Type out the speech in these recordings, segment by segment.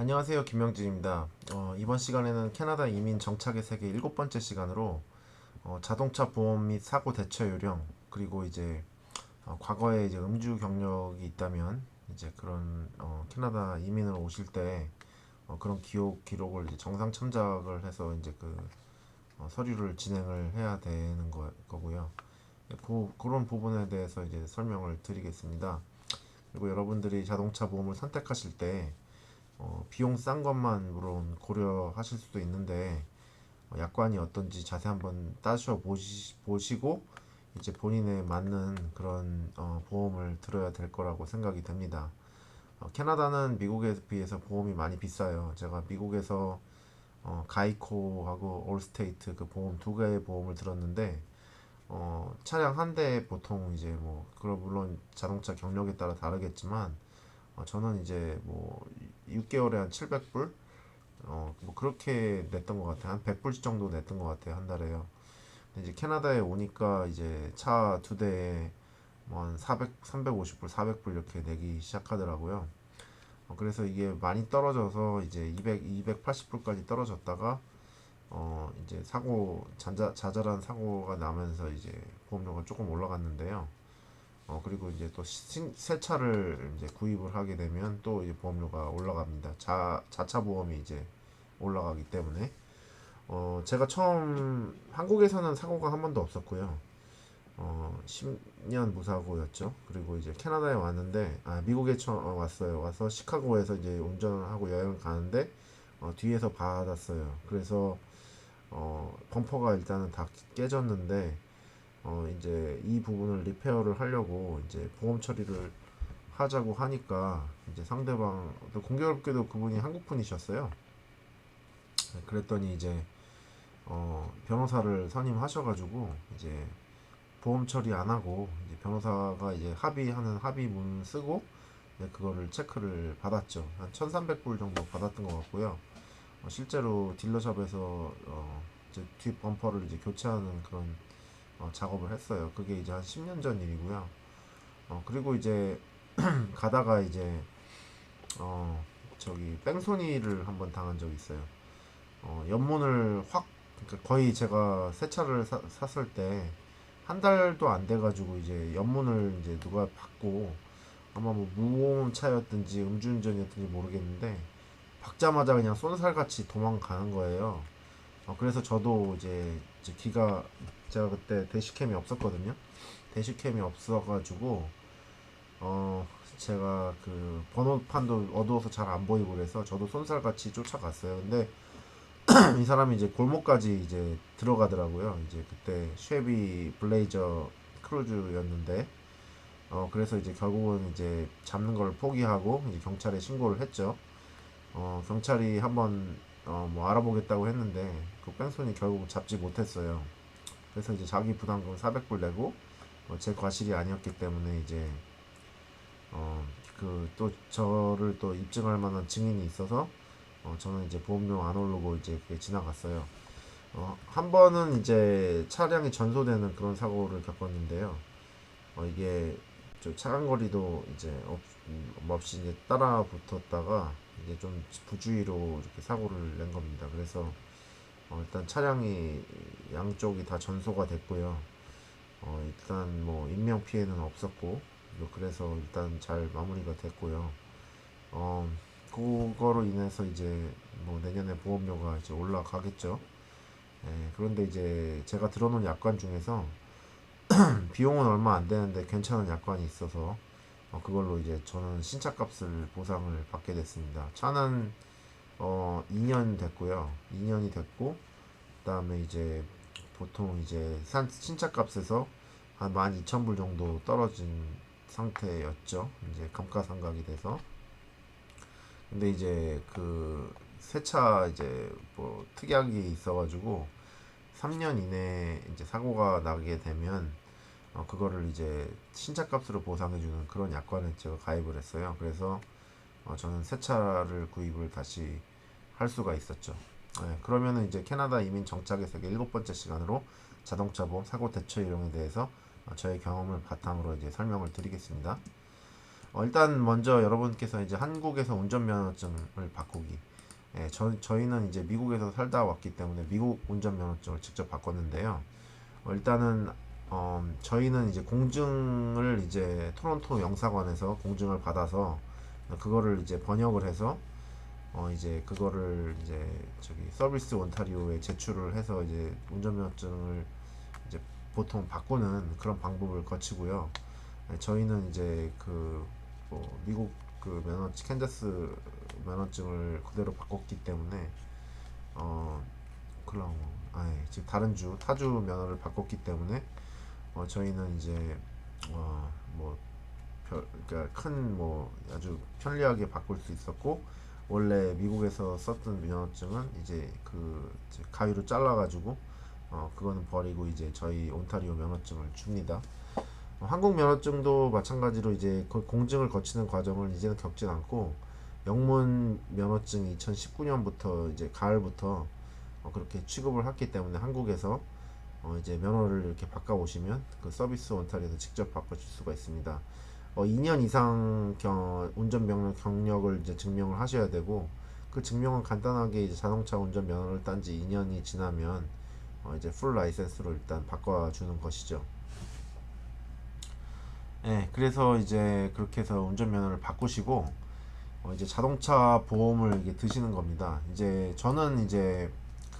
안녕하세요, 김명진입니다. 이번 시간에는 캐나다 이민 정착의 세계 일곱 번째 시간으로 자동차 보험 및 사고 대처 요령, 그리고 이제 과거에 이제 음주 경력이 있다면 이제 그런 캐나다 이민을 오실 때 그런 기록을 이제 정상 첨작을 해서 이제 서류를 진행을 해야 되는 거고요. 그런 부분에 대해서 이제 설명을 드리겠습니다. 그리고 여러분들이 자동차 보험을 선택하실 때 비용 싼 것만 물론 고려하실 수도 있는데 약관이 어떤지 자세히 한번 보시고 이제 본인에 맞는 그런 보험을 들어야 될 거라고 생각이 됩니다. 캐나다는 미국에 비해서 보험이 많이 비싸요. 제가 미국에서 가이코하고 올스테이트 그 보험 두 개의 보험을 들었는데 차량 한 대에 보통 이제 뭐 그런 물론 자동차 경력에 따라 다르겠지만 저는 이제 뭐 6개월에 한 700불 뭐 그렇게 냈던 것 같아요. 한 100불 정도 냈던 것 같아요. 한 달에요. 근데 이제 캐나다에 오니까 이제 차 두 대에 뭐 한 400, 350불, 400불 이렇게 내기 시작하더라고요. 그래서 이게 많이 떨어져서 이제 200, 280불까지 떨어졌다가 이제 자잘한 사고가 나면서 이제 보험료가 조금 올라갔는데요. 그리고 이제 또 새 차를 이제 구입을 하게 되면 또 이제 보험료가 올라갑니다. 자차 보험이 이제 올라가기 때문에 제가 처음 한국에서는 사고가 한 번도 없었고요. 10년 무사고였죠. 그리고 이제 캐나다에 왔는데 미국에 왔어요. 와서 시카고에서 이제 운전을 하고 여행을 가는데 뒤에서 받았어요. 그래서 범퍼가 일단은 다 깨졌는데 이제 이 부분을 리페어를 하려고 이제 보험 처리를 하자고 하니까 이제 상대방 또 공교롭게도 그분이 한국 분이셨어요. 그랬더니 이제 변호사를 선임하셔가지고 이제 보험 처리 안 하고 이제 변호사가 이제 합의문 쓰고 이제 그거를 체크를 받았죠. 한 1,300불 정도 받았던 것 같고요. 실제로 딜러샵에서 이제 뒷 범퍼를 이제 교체하는 그런 작업을 했어요. 그게 이제 한 10년 전 일이고요. 그리고 이제 가다가 이제 어 저기 뺑소니를 한번 당한 적이 있어요. 연문을 확 그러니까 거의 제가 새 차를 샀을 때 한 달도 안 돼가지고 이제 연문을 이제 누가 받고 아마 뭐 무보험 차였든지 음주운전이었든지 모르겠는데 박자마자 그냥 쏜살같이 도망가는 거예요. 그래서 저도 이제 제가 그때 대시캠이 없었거든요. 대시캠이 없어가지고 제가 그 번호판도 어두워서 잘 안 보이고 그래서 저도 쏜살같이 쫓아갔어요. 근데 이 사람이 이제 골목까지 이제 들어가더라고요. 이제 그때 쉐비 블레이저 크루즈였는데 그래서 이제 결국은 이제 잡는 걸 포기하고 이제 경찰에 신고를 했죠. 경찰이 한번 뭐 알아보겠다고 했는데 그 뺑소니 결국 잡지 못했어요. 그래서 이제 자기 부담금 400불 내고 제 과실이 아니었기 때문에 이제 그 또 저를 또 입증할 만한 증인이 있어서 저는 이제 보험료 안 오르고 이제 그게 지나갔어요. 한 번은 이제 차량이 전소되는 그런 사고를 겪었는데요. 이게 좀 차간 거리도 이제 없이 이제 따라 붙었다가 이제 좀 부주의로 이렇게 사고를 낸 겁니다. 그래서 일단 차량이 양쪽이 다 전소가 됐고요. 일단 뭐 인명 피해는 없었고 그래서 일단 잘 마무리가 됐고요. 어, 그거로 인해서 이제 뭐 내년에 보험료가 이제 올라가겠죠. 그런데 이제 제가 들어놓은 약관 중에서 비용은 얼마 안 되는데 괜찮은 약관이 있어서 그걸로 이제 저는 신차 값을 보상을 받게 됐습니다. 차는 2년 됐고요. 2년이 됐고 그다음에 이제 보통 이제 신차 값에서 한 12,000불 정도 떨어진 상태였죠. 이제 감가상각이 돼서. 근데 이제 그 새 차 이제 뭐 특약이 있어가지고 3년 이내에 이제 사고가 나게 되면 그거를 이제 신차 값으로 보상해주는 그런 약관에 제가 가입을 했어요. 그래서 저는 새 차를 구입을 다시 할 수가 있었죠. 그러면은 이제 캐나다 이민 정착의 세계 일곱 번째 시간으로 자동차 보험 사고 대처 요령에 대해서 저의 경험을 바탕으로 이제 설명을 드리겠습니다. 일단 먼저 여러분께서 이제 한국에서 운전면허증을 바꾸기. 예, 저희는 이제 미국에서 살다 왔기 때문에 미국 운전면허증을 직접 바꿨는데요. 일단은 저희는 이제 공증을 이제 토론토 영사관에서 공증을 받아서 그거를 이제 번역을 해서 이제 그거를 이제 저기 서비스 온타리오에 제출을 해서 이제 운전면허증을 이제 보통 바꾸는 그런 방법을 거치고요. 저희는 이제 뭐 미국 면허증 캔자스 면허증을 그대로 바꿨기 때문에 어 클라우머 지금 다른 주 타주 면허를 바꿨기 때문에 저희는 이제 뭐 그러니까 큰 뭐 아주 편리하게 바꿀 수 있었고 원래 미국에서 썼던 면허증은 이제 가위로 잘라가지고 그거는 버리고 이제 저희 온타리오 면허증을 줍니다. 한국 면허증도 마찬가지로 이제 공증을 거치는 과정을 이제는 겪진 않고 영문 면허증이 2019년부터 이제 가을부터 그렇게 취급을 했기 때문에 한국에서 이제 면허를 이렇게 바꿔 오시면 그 서비스 원탈에서 직접 바꿔줄 수가 있습니다. 2년 이상 운전 면허 경력을 이제 증명을 하셔야 되고 그 증명은 간단하게 이제 자동차 운전 면허를 딴 지 2년이 지나면 이제 풀 라이센스로 일단 바꿔주는 것이죠. 네, 그래서 이제 그렇게 해서 운전면허를 바꾸시고 이제 자동차 보험을 이게 드시는 겁니다. 이제 저는 이제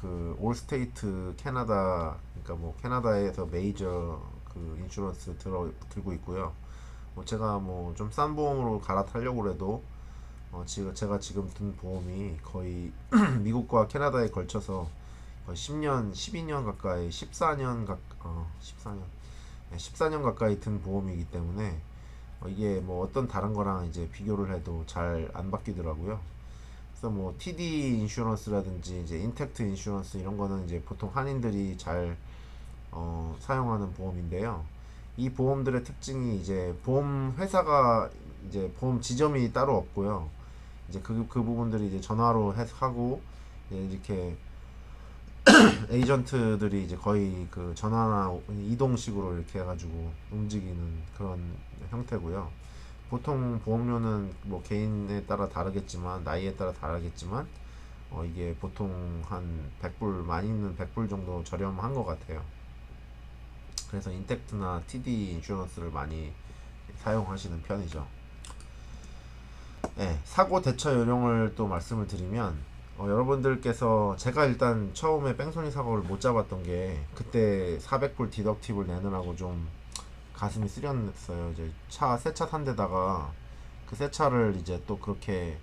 그 올스테이트 캐나다 그러니까 뭐 캐나다에서 메이저 그 인슈런스 들고 있고요. 제가 뭐 좀 싼 보험으로 갈아타려고 그래도 지금 제가 지금 든 보험이 거의 미국과 캐나다에 걸쳐서 거의 10년, 12년 가까이 14년 14년 가까이 든 보험이기 때문에 이게 뭐 어떤 다른 거랑 이제 비교를 해도 잘 안 바뀌더라고요. 그래서 뭐 TD 인슈런스라든지 이제 인텍트 인슈런스 이런 거는 이제 보통 한인들이 잘 사용하는 보험인데요. 이 보험들의 특징이 이제 보험 회사가 이제 보험 지점이 따로 없고요. 이제 그 부분들이 이제 전화로 하고 이렇게 에이전트들이 이제 거의 그 전화나 이동식으로 이렇게 해가지고 움직이는 그런 형태고요. 보통 보험료는 뭐 개인에 따라 다르겠지만 나이에 따라 다르겠지만 이게 보통 한 100불 많이는 100불 정도 저렴한 것 같아요. 그래서 인텍트나 TD 인슈런스를 많이 사용하시는 편이죠. 네, 사고 대처 요령을 또 말씀을 드리면 여러분들께서 제가 일단 처음에 뺑소니 사고를 못 잡았던 게 그때 400불 디덕티블 내느라고 좀 가슴이 쓰렸어요. 이제 새 차 산 데다가 그 새 차를 이제 또 그렇게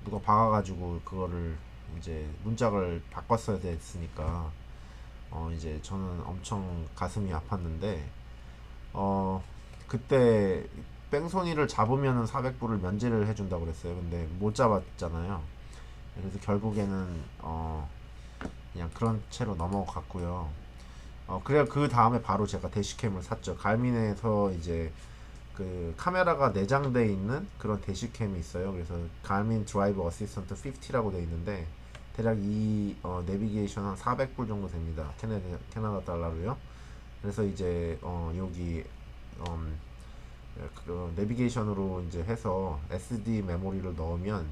누가 박아가지고 그거를 이제 문짝을 바꿨어야 됐으니까 이제 저는 엄청 가슴이 아팠는데 어 그때 뺑소니를 잡으면은 400불을 면제를 해준다고 그랬어요. 근데 못 잡았잖아요. 그래서 결국에는 그냥 그런 채로 넘어갔고요. 그래 그 다음에 바로 제가 대시캠을 샀죠. 갈민에서 이제 그 카메라가 내장돼 있는 그런 대시캠이 있어요. 그래서 갈민 드라이브 어시스턴트 50라고 돼 있는데 대략 이 내비게이션 한 400불 정도 됩니다. 캐나다 달러로요. 그래서 이제 여기 음, 그 내비게이션으로 이제 해서 SD 메모리를 넣으면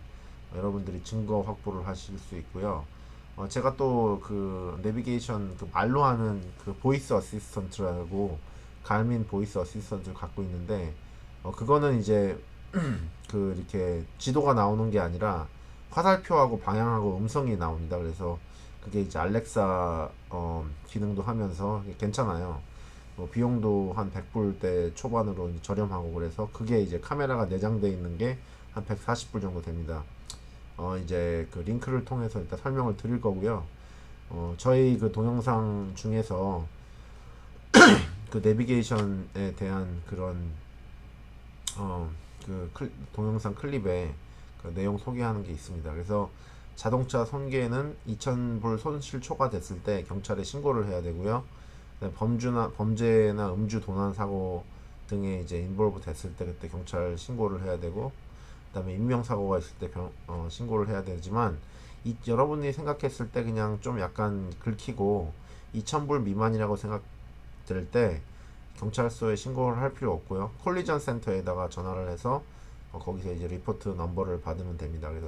여러분들이 증거 확보를 하실 수 있고요. 제가 또 그 내비게이션 그 말로 하는 그 보이스 어시스턴트라고 갈민 보이스 어시스턴트를 갖고 있는데 그거는 이제 그 이렇게 지도가 나오는 게 아니라 화살표하고 방향하고 음성이 나옵니다. 그래서 그게 이제 알렉사 기능도 하면서 괜찮아요. 비용도 한 100불대 초반으로 저렴하고 그래서 그게 이제 카메라가 내장되어 있는 게 한 140불 정도 됩니다. 이제 그 링크를 통해서 일단 설명을 드릴 거고요. 저희 그 동영상 중에서 그 내비게이션에 대한 그런 동영상 클립에 그 내용 소개하는 게 있습니다. 그래서 자동차 손괴는 2,000불 손실 초과됐을 때 경찰에 신고를 해야 되고요. 범죄나 음주 도난 사고 등에 이제 인볼브 됐을 때 그때 경찰 신고를 해야 되고 그다음에 인명사고가 있을 때 신고를 해야 되지만 여러분이 생각했을 때 그냥 좀 약간 긁히고 2,000불 미만이라고 생각될 때 경찰서에 신고를 할 필요 없고요. 콜리전 센터에다가 전화를 해서 거기서 이제 리포트 넘버를 받으면 됩니다. 그래서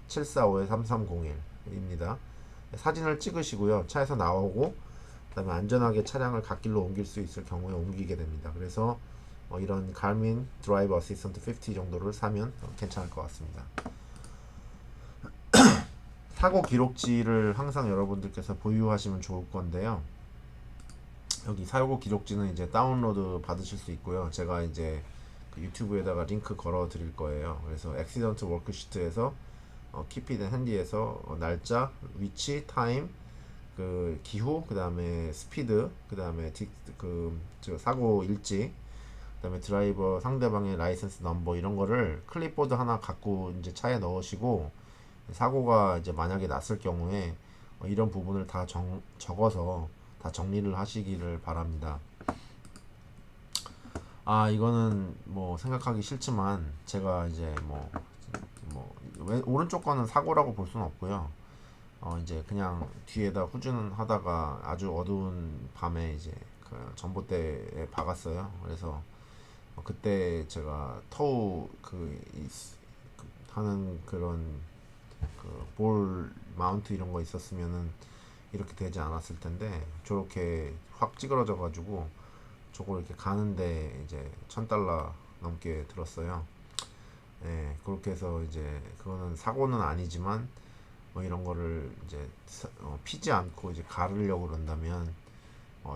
416-745-3301입니다. 사진을 찍으시고요. 차에서 나오고 그다음에 안전하게 차량을 갓길로 옮길 수 있을 경우에 옮기게 됩니다. 그래서 이런 갈민 드라이브 어시스턴트 50 정도를 사면 괜찮을 것 같습니다. 사고 기록지를 항상 여러분들께서 보유하시면 좋을 건데요. 여기 사고 기록지는 이제 다운로드 받으실 수 있고요. 제가 이제 그 유튜브에다가 링크 걸어 드릴 거예요. 그래서 액시던트 워크시트에서 키피드 핸디에서 날짜, 위치, 타임, 그 기후, 그 다음에 스피드, 그 다음에 사고 일지, 그 다음에 드라이버 상대방의 라이센스 넘버 이런 거를 클립보드 하나 갖고 이제 차에 넣으시고 사고가 이제 만약에 났을 경우에 이런 부분을 다 적어서 다 정리를 하시기를 바랍니다. 이거는 뭐 생각하기 싫지만 제가 이제 오른쪽 거는 사고라고 볼 수는 없고요. 이제 그냥 뒤에다 후진하다가 아주 어두운 밤에 이제 그 전봇대에 박았어요. 그래서 그때 제가 터우 하는 그런 그 볼 마운트 이런 거 있었으면은 이렇게 되지 않았을 텐데 저렇게 확 찌그러져 가지고 저걸 이렇게 가는데 이제 $1,000 넘게 들었어요. 예, 그렇게 해서 이제 그거는 사고는 아니지만 이런 거를 이제 피지 않고 이제 가르려고 그런다면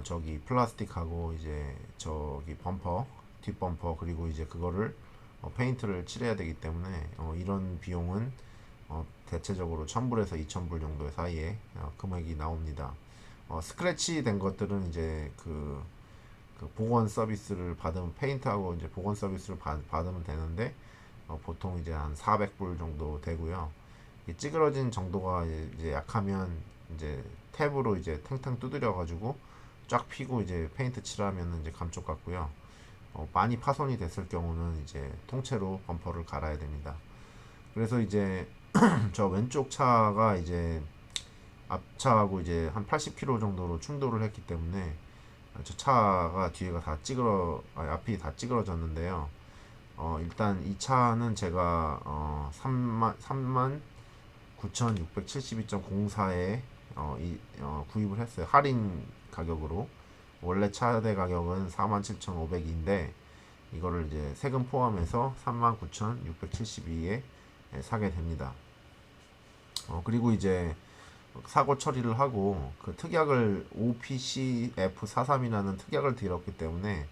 저기 플라스틱하고 이제 저기 범퍼 뒷 범퍼 그리고 이제 그거를 페인트를 칠해야 되기 때문에 이런 비용은 대체적으로 1,000불에서 2,000불 정도 사이에 금액이 나옵니다. 스크래치 된 것들은 이제 그 복원 서비스를 받으면 페인트하고 이제 복원 서비스를 받으면 되는데 보통 이제 한 400불 정도 되고요. 찌그러진 정도가 이제 약하면 이제 탭으로 이제 탱탱 두드려 가지고 쫙 피고 이제 페인트 칠하면 이제 감쪽 같고요. 많이 파손이 됐을 경우는 이제 통째로 범퍼를 갈아야 됩니다. 그래서 이제 저 왼쪽 차가 이제 앞차하고 이제 한 80km 정도로 충돌을 했기 때문에 저 차가 뒤에가 다 앞이 다 찌그러졌는데요. 일단 이 차는 제가 39,672.04에 구입을 했어요. 할인 가격으로. 원래 차대 가격은 47,500인데 이거를 이제 세금 포함해서 39,672에 사게 됩니다. 그리고 이제 사고 처리를 하고 그 특약을 OPCF43이라는 특약을 들었기 때문에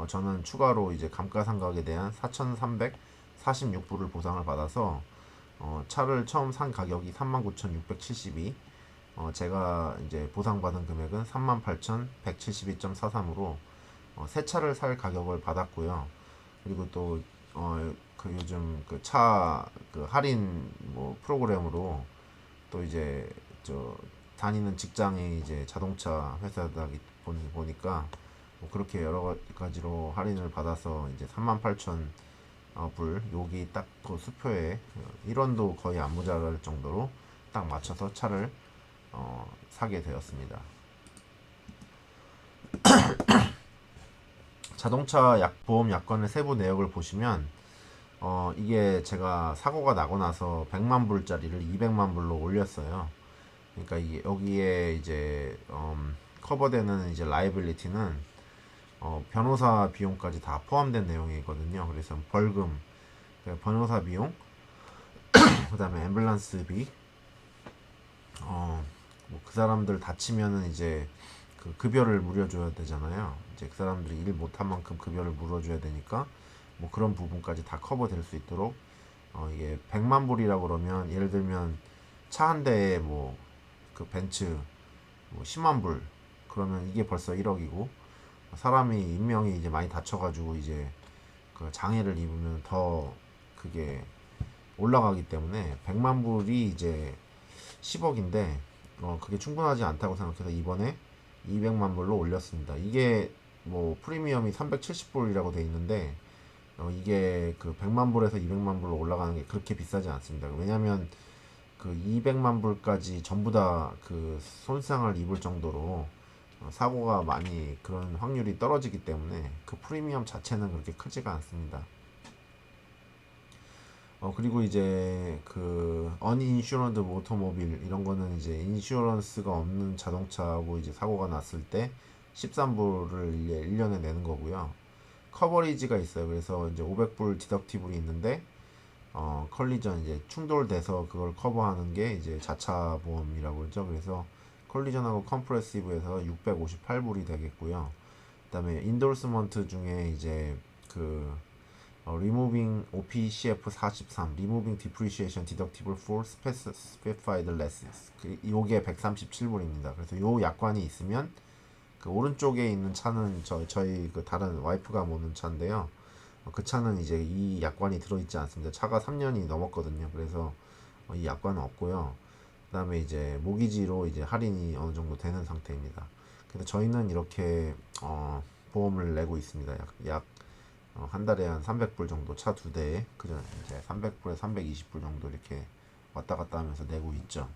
저는 추가로 이제 감가상각에 대한 4,346불을 보상을 받아서 차를 처음 산 가격이 39,672, 제가 이제 보상받은 금액은 38,172.43으로 새 차를 살 가격을 받았고요. 그리고 또 그 요즘 그 차 그 할인 뭐 프로그램으로 또 이제 저 다니는 직장이 이제 자동차 회사다 보니까 뭐 그렇게 여러 가지로 할인을 받아서 이제 38,000불 여기 딱 그 수표에 1원도 거의 안 모자랄 정도로 딱 맞춰서 차를 사게 되었습니다. 자동차 보험 약관의 세부 내역을 보시면 이게 제가 사고가 나고 나서 100만 불짜리를 200만 불로 올렸어요. 그러니까 이게 여기에 이제 커버되는 이제 라이빌리티는 변호사 비용까지 다 포함된 내용이거든요. 그래서 벌금, 변호사 비용, 그다음에 앰뷸런스비, 뭐그 사람들 다치면은 이제 그 급여를 물려줘야 되잖아요. 이제 그 사람들이 일 못한 만큼 급여를 물어줘야 되니까 뭐 그런 부분까지 다 커버될 수 있도록 이게 100만 불이라고 그러면 예를 들면 차 한 대에 뭐 그 벤츠 뭐 10만 불 그러면 이게 벌써 1억이고 사람이 인명이 이제 많이 다쳐가지고 이제 그 장애를 입으면 더 그게 올라가기 때문에 100만 불이 이제 10억인데 그게 충분하지 않다고 생각해서 이번에 200만 불로 올렸습니다. 이게 뭐 프리미엄이 370불이라고 돼 있는데 이게 그 100만 불에서 200만 불로 올라가는 게 그렇게 비싸지 않습니다. 왜냐면 그 200만 불까지 전부 다 그 손상을 입을 정도로 사고가 많이 그런 확률이 떨어지기 때문에 그 프리미엄 자체는 그렇게 크지가 않습니다. 그리고 이제 그 uninsured 오토모빌 이런 거는 이제 인슈런스가 없는 자동차하고 이제 사고가 났을 때 13불을 1년에 내는 거고요. 커버리지가 있어요. 그래서 이제 500불 디덕티블이 있는데 컬리전 이제 충돌돼서 그걸 커버하는 게 이제 자차 보험이라고 그러죠. 그래서 컬리전하고 컴프레시브에서 658불이 되겠고요. 그다음에 인돌스먼트 중에 이제 그 removing OPCF 43, removing depreciation deductible for specified lessons. 요게 137불입니다. 그래서 요 약관이 있으면 그 오른쪽에 있는 차는 저희 그 다른 와이프가 모는 차인데요. 그 차는 이제 이 약관이 들어있지 않습니다. 차가 3년이 넘었거든요. 그래서 이 약관은 없고요. 그다음에 이제 모기지로 이제 할인이 어느 정도 되는 상태입니다. 그래서 저희는 이렇게 보험을 내고 있습니다. 한 달에 한 300불 정도 차 두 대에 그전 이제 300불에 320불 정도 이렇게 왔다 갔다 하면서 내고 있죠.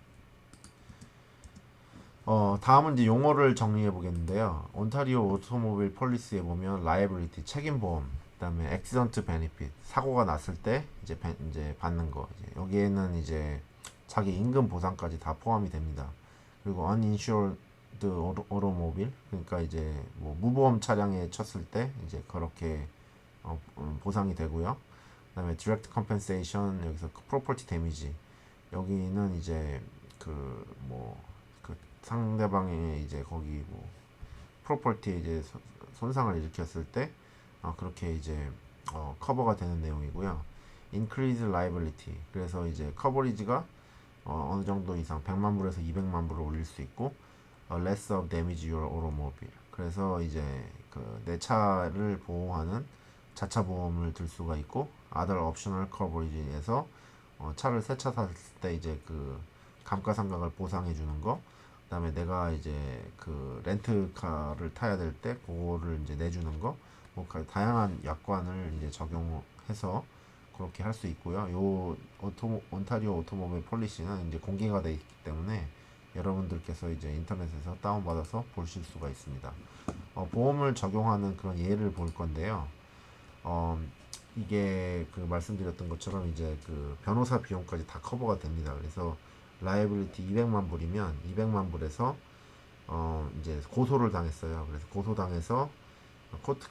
다음은 이제 용어를 정리해 보겠는데요. 온타리오 오토모빌 폴리스에 보면 라이애빌리티 책임 보험, 그다음에 액시던트 베니핏 사고가 났을 때 이제 받는 거. 이제 여기에는 이제 자기 임금 보상까지 다 포함이 됩니다. 그리고 uninsured automobile 그러니까 이제 뭐 무보험 차량에 쳤을 때 이제 그렇게 보상이 되고요. 그다음에 direct compensation 여기서 property damage 여기는 이제 그 상대방의 이제 거기 뭐 프로퍼티에 이제 손상을 일으켰을 때 그렇게 이제 커버가 되는 내용이고요. increase liability 그래서 이제 커버리지가 어느 정도 이상 100만 불에서 200만 불을 올릴 수 있고 less of damage your automobile 그래서 이제 그 내 차를 보호하는 자차 보험을 들 수가 있고 other optional coverage에서 차를 새 차 샀을 때 이제 그 감가상각을 보상해 주는 거 그다음에 내가 이제 그 렌트카를 타야 될 때 그거를 이제 내주는 거, 뭐 다양한 약관을 이제 적용해서 그렇게 할 수 있고요. 요 온타리오 오토모빌 폴리시는 이제 공개가 되어 있기 때문에 여러분들께서 이제 인터넷에서 다운받아서 보실 수가 있습니다. 보험을 적용하는 그런 예를 볼 건데요. 어, 이게 그 말씀드렸던 것처럼 이제 그 변호사 비용까지 다 커버가 됩니다. 그래서 라이애빌리티 200만 불이면 200만 불에서 이제 고소를 당했어요. 그래서 고소당해서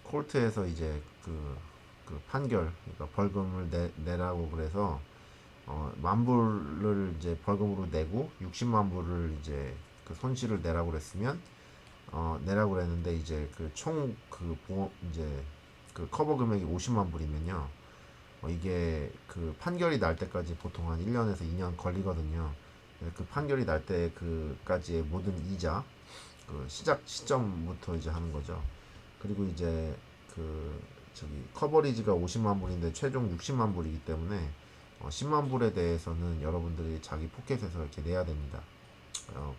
콜트에서 이제 그 판결, 그러니까 벌금을 내라고 그래서 만 불을 이제 벌금으로 내고 60만 불을 이제 그 손실을 내라고 그랬으면 내라고 그랬는데 이제 그 총 그 보험 이제 그 커버 금액이 50만 불이면요. 이게 그 판결이 날 때까지 보통 한 1년에서 2년 걸리거든요. 그 판결이 날 때까지의 모든 이자, 그 시작 시점부터 이제 하는 거죠. 그리고 이제 그 저기 커버리지가 50만 불인데 최종 60만 불이기 때문에 10만 불에 대해서는 여러분들이 자기 포켓에서 이렇게 내야 됩니다.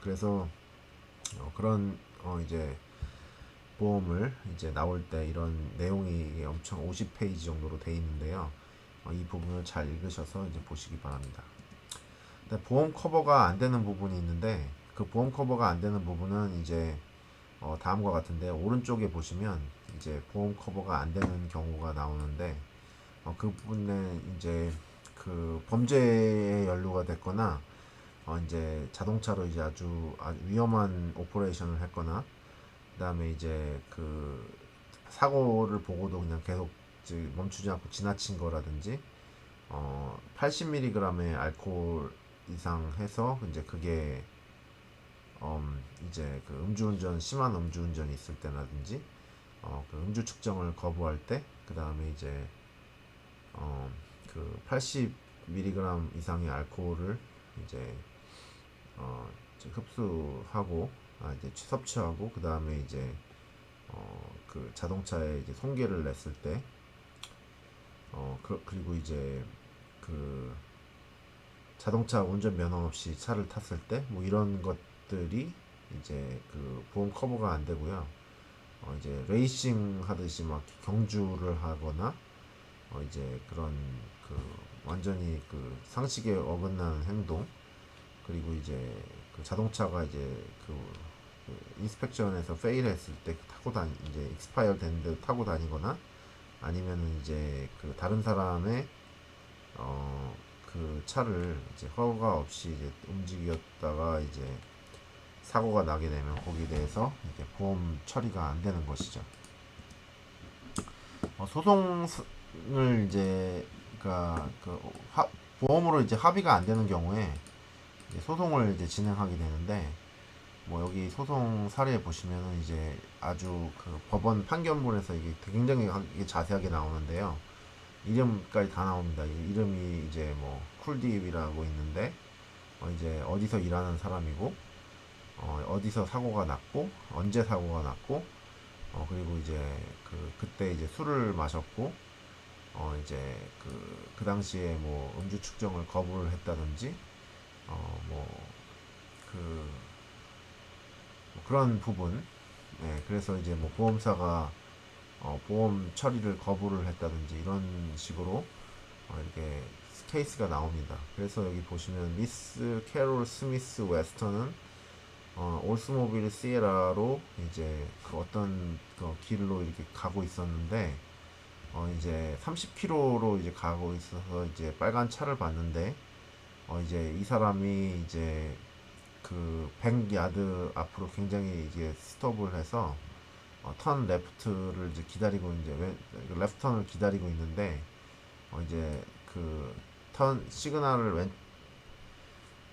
그래서 그런 이제 보험을 이제 나올 때 이런 내용이 엄청 50페이지 정도로 돼 있는데요. 이 부분을 잘 읽으셔서 이제 보시기 바랍니다. 근데 보험 커버가 안 되는 부분이 있는데 그 보험 커버가 안 되는 부분은 이제 다음과 같은데 오른쪽에 보시면 이제 보험 커버가 안 되는 경우가 나오는데 그 부분은 이제 그 범죄에 연루가 됐거나 이제 자동차로 이제 아주 위험한 오퍼레이션을 했거나 그다음에 이제 그 사고를 보고도 그냥 계속 멈추지 않고 지나친 거라든지 80mg의 알코올 이상 해서 이제 그게 이제 그 음주운전 심한 음주운전이 있을 때라든지 그 음주 측정을 거부할 때 그다음에 이제 그 80mg 이상의 알코올을 이제 흡수하고 이제 섭취하고 그다음에 이제 그 자동차에 이제 손괴를 냈을 때 그리고 이제 그 자동차 운전 면허 없이 차를 탔을 때 뭐 이런 것들이 이제 그 보험 커버가 안 되고요. 이제 레이싱 하듯이 막 경주를 하거나 이제 그런 그 완전히 그 상식에 어긋나는 행동 그리고 이제 그 자동차가 이제 그 인스펙션에서 페일했을 때 타고 이제 익스파이어 됐는데 타고 다니거나 아니면은 이제 그 다른 사람의 그 차를 이제 허가 없이 이제 움직였다가 이제 사고가 나게 되면 거기에 대해서 이제 보험 처리가 안 되는 것이죠. 소송을 이제 그러니까 보험으로 이제 합의가 안 되는 경우에 이제 소송을 이제 진행하게 되는데, 뭐 여기 소송 사례 보시면은 이제 아주 그 법원 판결문에서 이게 굉장히 자세하게 나오는데요. 이름까지 다 나옵니다. 이름이 이제 뭐 쿨딥이라고 있는데, 이제 어디서 일하는 사람이고, 어디서 사고가 났고, 언제 사고가 났고, 그리고 이제 그때 이제 술을 마셨고, 이제 그 당시에 뭐 음주 측정을 거부를 했다든지, 뭐그 뭐 그런 부분. 네, 그래서 이제 뭐 보험사가 보험 처리를 거부를 했다든지 이런 식으로 이렇게 케이스가 나옵니다. 그래서 여기 보시면 미스 캐롤 스미스 웨스턴은 올스모빌 시에라로 이제 그 어떤 그 길로 이렇게 가고 있었는데, 이제 30km로 이제 가고 있어서 이제 빨간 차를 봤는데, 이제 이 사람이 이제 그 100야드 앞으로 굉장히 이제 스톱을 해서 턴 레프트를 이제 기다리고 이제 레프트 턴을 기다리고 있는데, 이제 그 턴 시그널을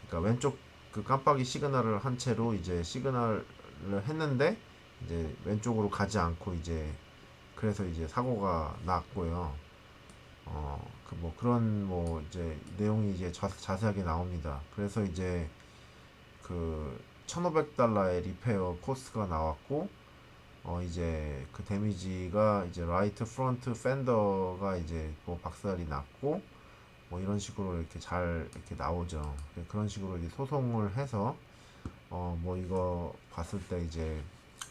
그러니까 왼쪽 그 깜빡이 시그널을 한 채로 이제 시그널을 했는데 이제 왼쪽으로 가지 않고 이제 그래서 이제 사고가 났고요. 그 뭐 그런 뭐 이제 내용이 이제 자세하게 나옵니다. 그래서 이제 그 $1,500의 리페어 코스트가 나왔고, 이제 그 데미지가 이제 라이트 프론트 팬더가 이제 뭐 박살이 났고, 뭐 이런 식으로 이렇게 잘 이렇게 나오죠. 그런 식으로 이제 소송을 해서 뭐 이거 봤을 때 이제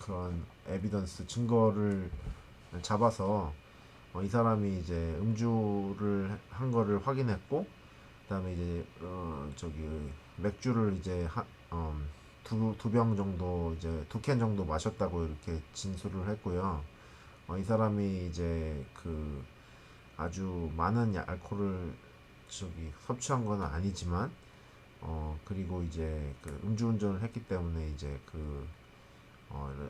그런 에비던스 증거를 잡아서 이 사람이 이제 음주를 한 거를 확인했고, 그다음에 이제 저기 맥주를 이제 두 병 정도 이제 두 캔 정도 마셨다고 이렇게 진술을 했고요. 이 사람이 이제 그 아주 많은 알코올을 저기 섭취한 건 아니지만, 그리고 이제 그 음주운전을 했기 때문에 이제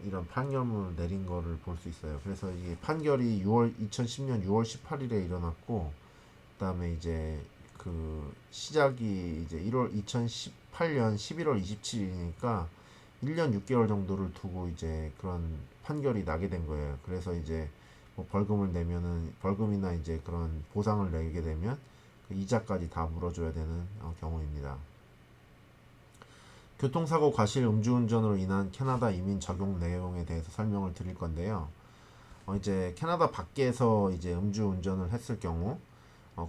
이런 판결문을 내린 거를 볼 수 있어요. 그래서 이게 판결이 2010년 6월 18일에 일어났고, 그다음에 이제 그 시작이 이제 2018년 11월 27일이니까 1년 6개월 정도를 두고 이제 그런 판결이 나게 된 거예요. 그래서 이제 뭐 벌금을 내면은 벌금이나 이제 그런 보상을 내게 되면 그 이자까지 다 물어줘야 되는 경우입니다. 교통사고 과실 음주운전으로 인한 캐나다 이민 적용 내용에 대해서 설명을 드릴 건데요. 이제 캐나다 밖에서 이제 음주운전을 했을 경우,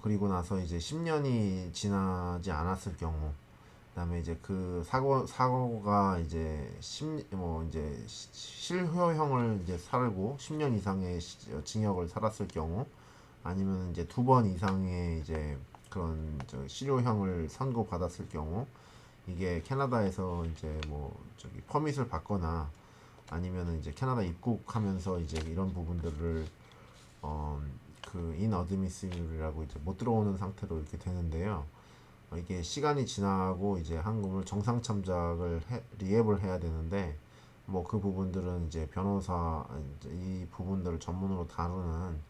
그리고 나서 이제 10년이 지나지 않았을 경우, 그다음에 이제 그 사고가 이제 뭐 이제 실효형을 이제 살고 10년 이상의 징역을 살았을 경우, 아니면 이제 2번 이상의 이제 그런 실효형을 선고받았을 경우, 이게 캐나다에서 이제 뭐 저기 퍼밋을 받거나 아니면 이제 캐나다 입국하면서 이제 이런 부분들을 어, 그 인어드미시블이라고 이제 못 들어오는 상태로 이렇게 되는데요. 이게 시간이 지나고 이제 한국을 정상 참작을 리앱을 해야 되는데, 뭐 그 부분들은 이제 변호사 이제 이 부분들을 전문으로 다루는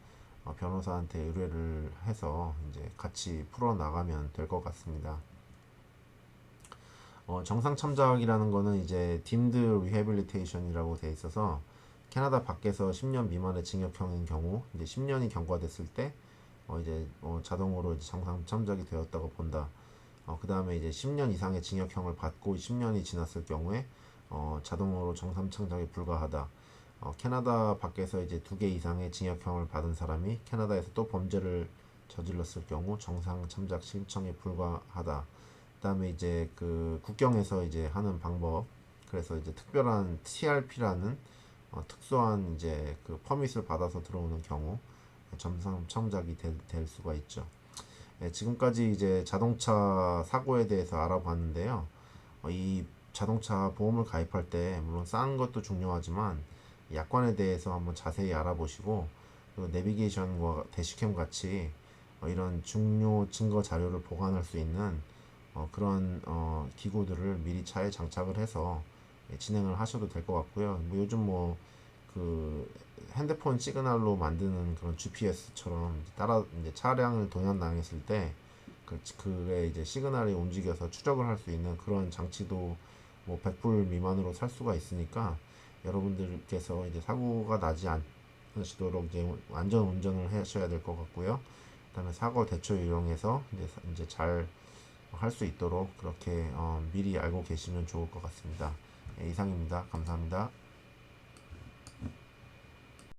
변호사한테 의뢰를 해서 이제 같이 풀어 나가면 될 것 같습니다. 정상 참작이라는 거는 이제 딤드 리해빌리테이션이라고 돼 있어서 캐나다 밖에서 10년 미만의 징역형인 경우 이제 10년이 경과됐을 때 이제 자동으로 이제 정상 참작이 되었다고 본다. 그 다음에 이제 10년 이상의 징역형을 받고 10년이 지났을 경우에 자동으로 정상 참작에 불과하다. 캐나다 밖에서 이제 2개 이상의 징역형을 받은 사람이 캐나다에서 또 범죄를 저질렀을 경우 정상 참작 신청에 불과하다. 그다음에 이제 그 국경에서 이제 하는 방법. 그래서 이제 특별한 TRP라는 특수한 이제 그 퍼밋을 받아서 들어오는 경우 정상 참작이 될 수가 있죠. 네, 지금까지 이제 자동차 사고에 대해서 알아봤는데요. 이 자동차 보험을 가입할 때 물론 싼 것도 중요하지만 약관에 대해서 한번 자세히 알아보시고, 그리고 내비게이션과 대시캠 같이 이런 중요 증거 자료를 보관할 수 있는 그런 기구들을 미리 차에 장착을 해서 진행을 하셔도 될 것 같고요. 뭐 요즘 뭐 그 핸드폰 시그널로 만드는 그런 GPS처럼 따라 이제 차량을 도난당했을 때 그의 이제 시그널이 움직여서 추적을 할 수 있는 그런 장치도 뭐 100불 미만으로 살 수가 있으니까 여러분들께서 이제 사고가 나지 않으시도록 이제 안전 운전을 하셔야 될 것 같고요. 그다음에 사고 대처 유형에서 이제 잘 할 수 있도록 그렇게 미리 알고 계시면 좋을 것 같습니다. 예, 이상입니다. 감사합니다.